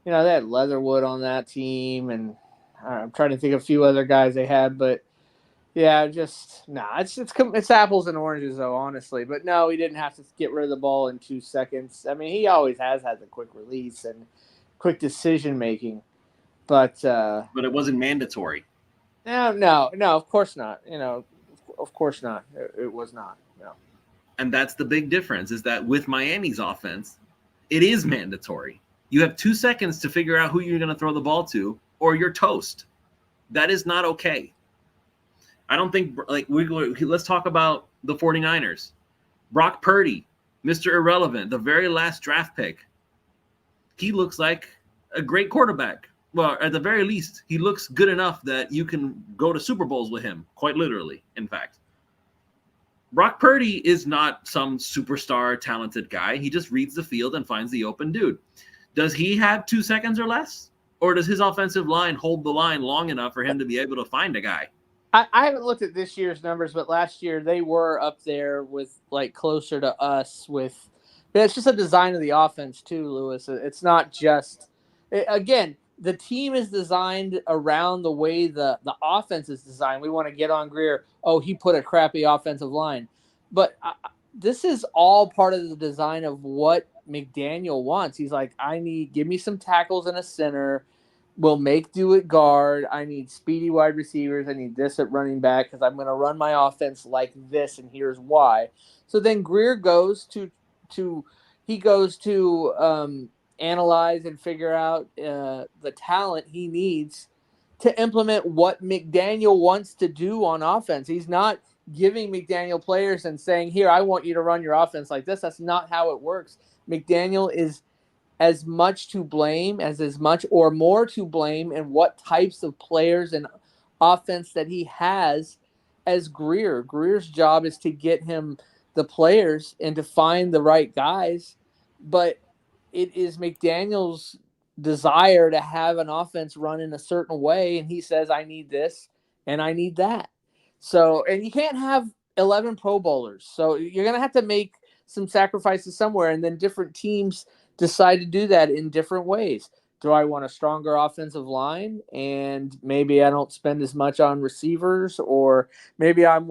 they had Leatherwood on that team. And I'm trying to think of a few other guys they had. But, yeah, it's apples and oranges, though, honestly. But, no, he didn't have to get rid of the ball in 2 seconds. I mean, he always has had the quick release and quick decision-making. But it wasn't mandatory. No, of course not. Of course not. It was not. No. And that's the big difference is that with Miami's offense, it is mandatory. You have 2 seconds to figure out who you're going to throw the ball to, or you're toast. That is not okay. I don't think let's talk about the 49ers. Brock Purdy, Mr. Irrelevant, the very last draft pick. He looks like a great quarterback. Well, at the very least, he looks good enough that you can go to Super Bowls with him, quite literally, in fact. Brock Purdy is not some superstar talented guy. He just reads the field and finds the open dude. Does he have 2 seconds or less? Or does his offensive line hold the line long enough for him to be able to find a guy? I haven't looked at this year's numbers, but last year they were up there with closer to us with – but it's just a design of the offense too, Lewis. It's not just again, the team is designed around the way the offense is designed. We want to get on Greer. Oh, he put a crappy offensive line. But this is all part of the design of what McDaniel wants. He's like, give me some tackles and a center. We'll make do at guard. I need speedy wide receivers. I need this at running back because I'm going to run my offense like this, and here's why. So then Greer goes to he goes to analyze and figure out the talent he needs to implement what McDaniel wants to do on offense. He's not giving McDaniel players and saying, here, I want you to run your offense like this. That's not how it works. McDaniel is as much to blame as much or more to blame in what types of players and offense that he has as Greer. Greer's job is to get him the players and to find the right guys, but it is McDaniel's desire to have an offense run in a certain way, and he says, I need this and I need that. So, and you can't have 11 Pro Bowlers, so you're going to have to make some sacrifices somewhere, and then different teams decide to do that in different ways. Do I want a stronger offensive line, and maybe I don't spend as much on receivers, or maybe I'm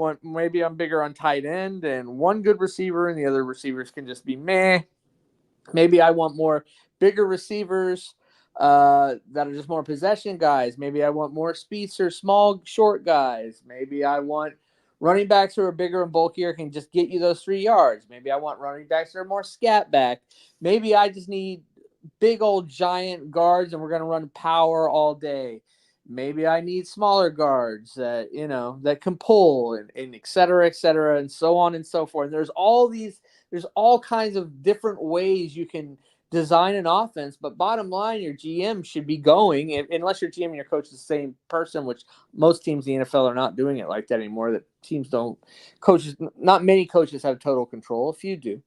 bigger on tight end and one good receiver and the other receivers can just be meh. Maybe I want more bigger receivers that are just more possession guys. Maybe I want more speedster, small, short guys. Maybe I want running backs who are bigger and bulkier can just get you those 3 yards. Maybe I want running backs that are more scat back. Maybe I just need big old giant guards and we're going to run power all day. Maybe I need smaller guards that, that can pull and et cetera, and so on and so forth. There's all kinds of different ways you can design an offense, but bottom line, your GM should be going, unless your GM and your coach is the same person, which most teams in the NFL are not doing it like that anymore. That not many coaches have total control. A few do.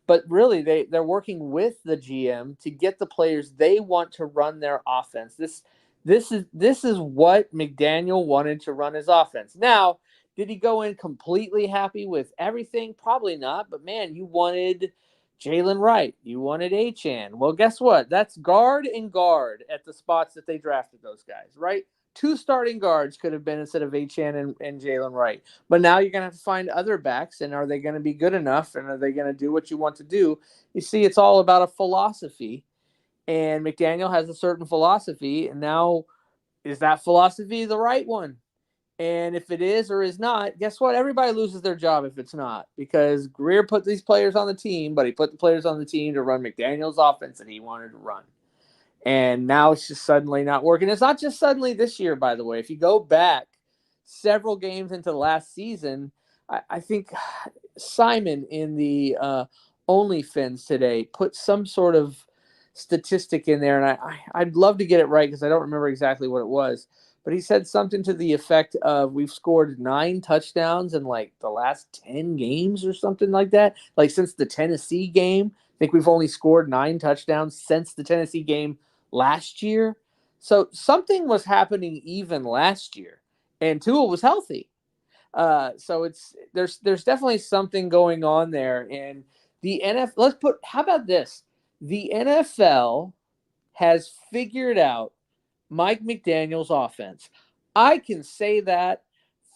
But really, they're working with the GM to get the players they want to run their offense. This is what McDaniel wanted to run his offense. Now, did he go in completely happy with everything? Probably not. But man, you wanted Jalen Wright. You wanted Achane. Well, guess what? That's guard and guard at the spots that they drafted those guys, right? 2 starting guards could have been instead of Achane and Jalen Wright. But now you're going to have to find other backs, and are they going to be good enough, and are they going to do what you want to do? You see, it's all about a philosophy, and McDaniel has a certain philosophy, and now is that philosophy the right one? And if it is or is not, guess what? Everybody loses their job if it's not, because Greer put these players on the team, but he put the players on the team to run McDaniel's offense that he wanted to run. And now it's just suddenly not working. It's not just suddenly this year, by the way. If you go back several games into the last season, I think Simon in the OnlyFins today put some sort of statistic in there, and I'd love to get it right because I don't remember exactly what it was. But he said something to the effect of we've scored 9 touchdowns in like the last 10 games or something like that. Like since the Tennessee game, I think we've only scored 9 touchdowns since the Tennessee game last year. So something was happening even last year, and Tua was healthy. So there's definitely something going on there. And the NFL, how about this? The NFL has figured out Mike McDaniel's offense. I can say that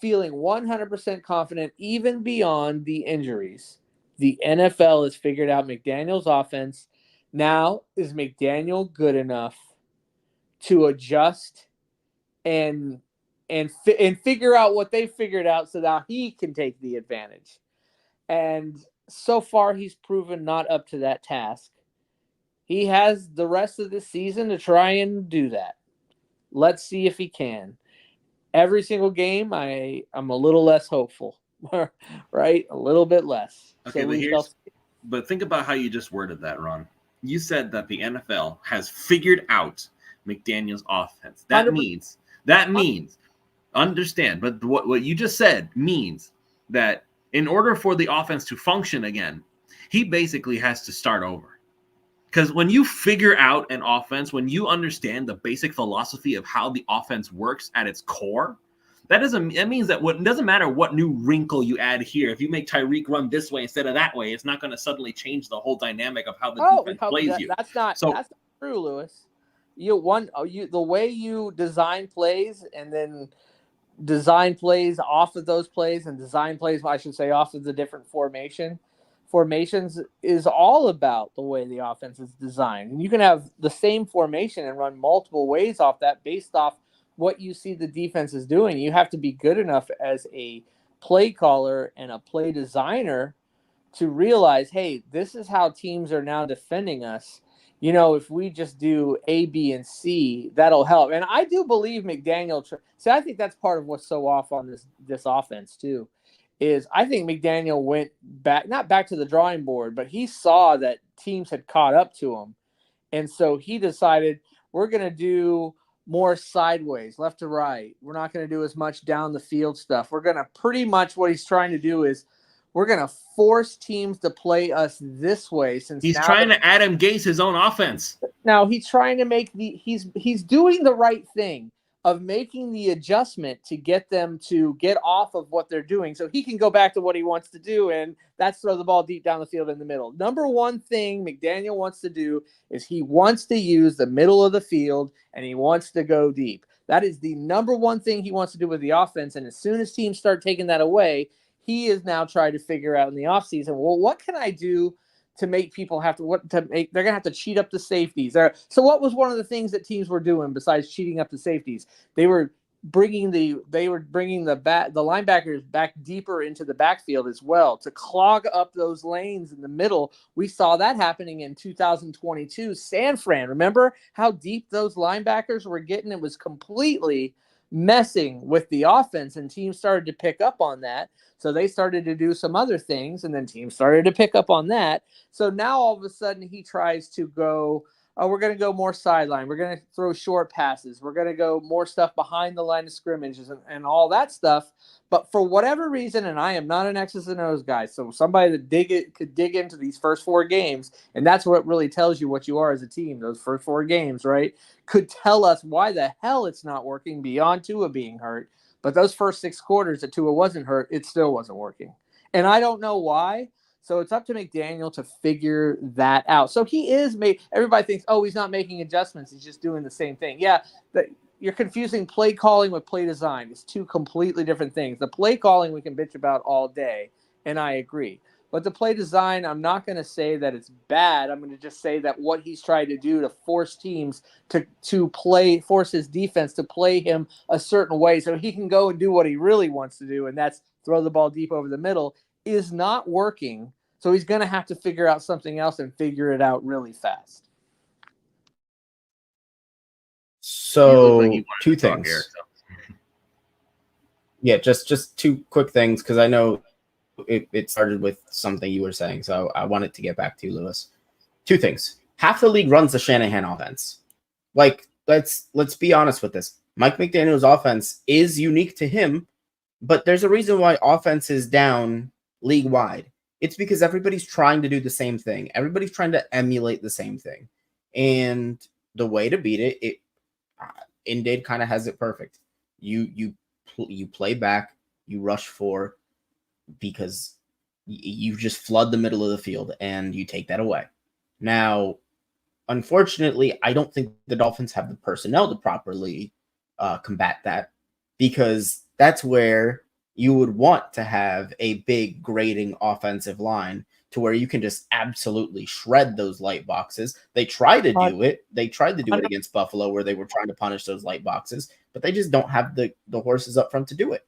feeling 100% confident, even beyond the injuries. The NFL has figured out McDaniel's offense. Now, is McDaniel good enough to adjust and figure out what they figured out so that he can take the advantage? And so far, he's proven not up to that task. He has the rest of the season to try and do that. Let's see if he can. Every single game, I'm a little less hopeful, right? A little bit less. Okay, but think about how you just worded that, Ron. You said that the NFL has figured out McDaniel's offense. That 100%. means, understand, but what you just said means that in order for the offense to function again, he basically has to start over. Because when you figure out an offense, when you understand the basic philosophy of how the offense works at its core, that means that it doesn't matter what new wrinkle you add here. If you make Tyreek run this way instead of that way, it's not going to suddenly change the whole dynamic of how the defense plays you. That's not true, Lewis. The way you design plays and then design plays off of those plays and design plays, I should say, off of the different formations is all about the way the offense is designed. And you can have the same formation and run multiple ways off that based off what you see the defense is doing. You have to be good enough as a play caller and a play designer to realize, hey, this is how teams are now defending us. If we just do A, B, and C, that'll help. And I do believe McDaniel. See, I think that's part of what's so off on this offense too, is I think McDaniel went back, not back to the drawing board, but he saw that teams had caught up to him. And so he decided, we're going to do more sideways, left to right. We're not going to do as much down the field stuff. We're going to pretty much, what he's trying to do is, we're going to force teams to play us this way. Since he's trying to Adam Gase his own offense. Now he's trying to make he's doing the right thing of making the adjustment to get them to get off of what they're doing so he can go back to what he wants to do, and that's throw the ball deep down the field in the middle. Number one thing McDaniel wants to do is he wants to use the middle of the field, and he wants to go deep. That is the number one thing he wants to do with the offense, and as soon as teams start taking that away, he is now trying to figure out in the offseason, well, what can I do to make people have to they're going to have to cheat up the safeties. So what was one of the things that teams were doing besides cheating up the safeties? They were bringing the linebackers back deeper into the backfield as well to clog up those lanes in the middle. We saw that happening in 2022 San Fran. Remember how deep those linebackers were getting? It was completely messing with the offense, and teams started to pick up on that. So they started to do some other things, and then teams started to pick up on that. So now all of a sudden he tries to go, we're going to go more sideline. We're going to throw short passes. We're going to go more stuff behind the line of scrimmages and all that stuff. But for whatever reason, and I am not an X's and O's guy, so somebody that could dig into these first 4 games, and that's what really tells you what you are as a team, those first 4 games, right, could tell us why the hell it's not working beyond Tua being hurt. But those first 6 quarters that Tua wasn't hurt, it still wasn't working. And I don't know why. So it's up to McDaniel to figure that out. So he is everybody thinks, oh, he's not making adjustments. He's just doing the same thing. Yeah, you're confusing play calling with play design. It's 2 completely different things. The play calling we can bitch about all day, and I agree. But the play design, I'm not going to say that it's bad. I'm going to just say that what he's trying to do to force teams force his defense to play him a certain way so he can go and do what he really wants to do, and that's throw the ball deep over the middle, is not working. So he's going to have to figure out something else and figure it out really fast. So 2 things. Here, so. Yeah, just 2 quick things, because I know it started with something you were saying, so I wanted to get back to you, Lewis. 2 things. Half the league runs the Shanahan offense. Like, let's be honest with this. Mike McDaniel's offense is unique to him, but there's a reason why offense is down league-wide. It's because everybody's trying to do the same thing. Everybody's trying to emulate the same thing. And the way to beat it, Indeed kind of has it perfect. You play back, you rush 4, because you just flood the middle of the field and you take that away. Now, unfortunately, I don't think the Dolphins have the personnel to properly combat that, because that's where you would want to have a big grading offensive line to where you can just absolutely shred those light boxes. They try to do it. They tried to do it against Buffalo, where they were trying to punish those light boxes, but they just don't have the horses up front to do it.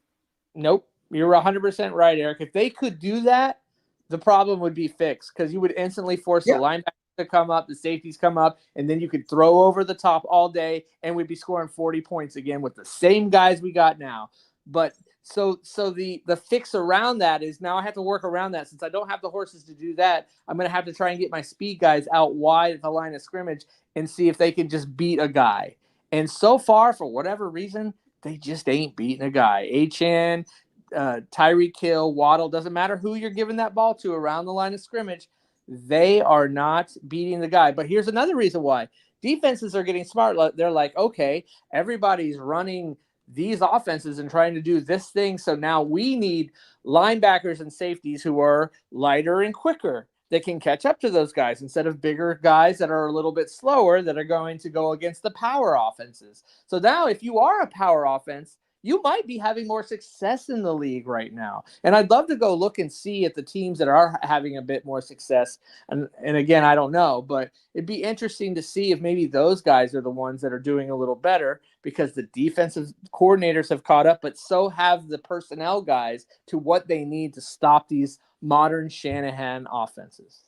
Nope. You're 100% right, Eric. If they could do that, the problem would be fixed, because you would instantly force the linebackers to come up, the safeties come up, and then you could throw over the top all day, and we'd be scoring 40 points again with the same guys we got now. But so the fix around that is, now I have to work around that. Since I don't have the horses to do that, I'm going to have to try and get my speed guys out wide at the line of scrimmage and see if they can just beat a guy. And so far, for whatever reason, they just ain't beating a guy. Achane, Tyreek Hill, Waddle, doesn't matter who you're giving that ball to around the line of scrimmage, they are not beating the guy. But here's another reason why. Defenses are getting smart. They're like, okay, everybody's running these offenses and trying to do this thing, so now we need linebackers and safeties who are lighter and quicker that can catch up to those guys, instead of bigger guys that are a little bit slower that are going to go against the power offenses. So now if you are a power offense, you might be having more success in the league right now. And I'd love to go look and see at the teams that are having a bit more success. And again, I don't know, but it'd be interesting to see if maybe those guys are the ones that are doing a little better because the defensive coordinators have caught up, but so have the personnel guys to what they need to stop these modern Shanahan offenses.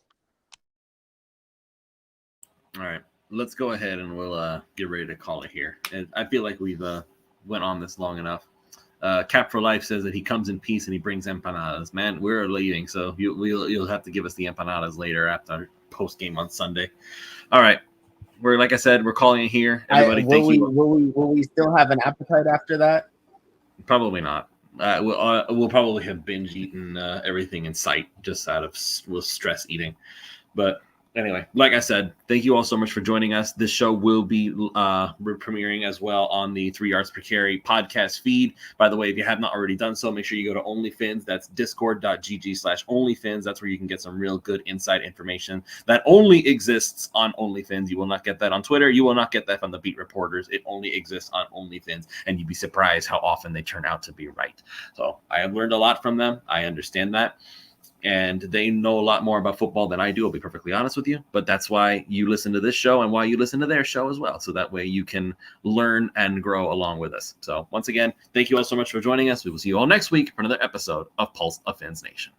All right, let's go ahead and we'll get ready to call it here. And I feel like we've went on this long enough. Cap for Life says that he comes in peace and he brings empanadas. Man, we're leaving, so you'll have to give us the empanadas later after post game on Sunday. All right, like I said, we're calling it here. Everybody, thank you. Will we still have an appetite after that? Probably not. We'll probably have binge eaten everything in sight just out of stress eating, but. Anyway, like I said, thank you all so much for joining us. This show will be premiering as well on the 3 Yards Per Carry podcast feed. By the way, if you have not already done so, make sure you go to OnlyFins. That's discord.gg/OnlyFins. That's where you can get some real good inside information that only exists on OnlyFins. You will not get that on Twitter. You will not get that from the beat reporters. It only exists on OnlyFins, and you'd be surprised how often they turn out to be right. So I have learned a lot from them. I understand that. And they know a lot more about football than I do. I'll be perfectly honest with you. But that's why you listen to this show and why you listen to their show as well. So that way you can learn and grow along with us. So once again, thank you all so much for joining us. We will see you all next week for another episode of Pulse of Fins Nation.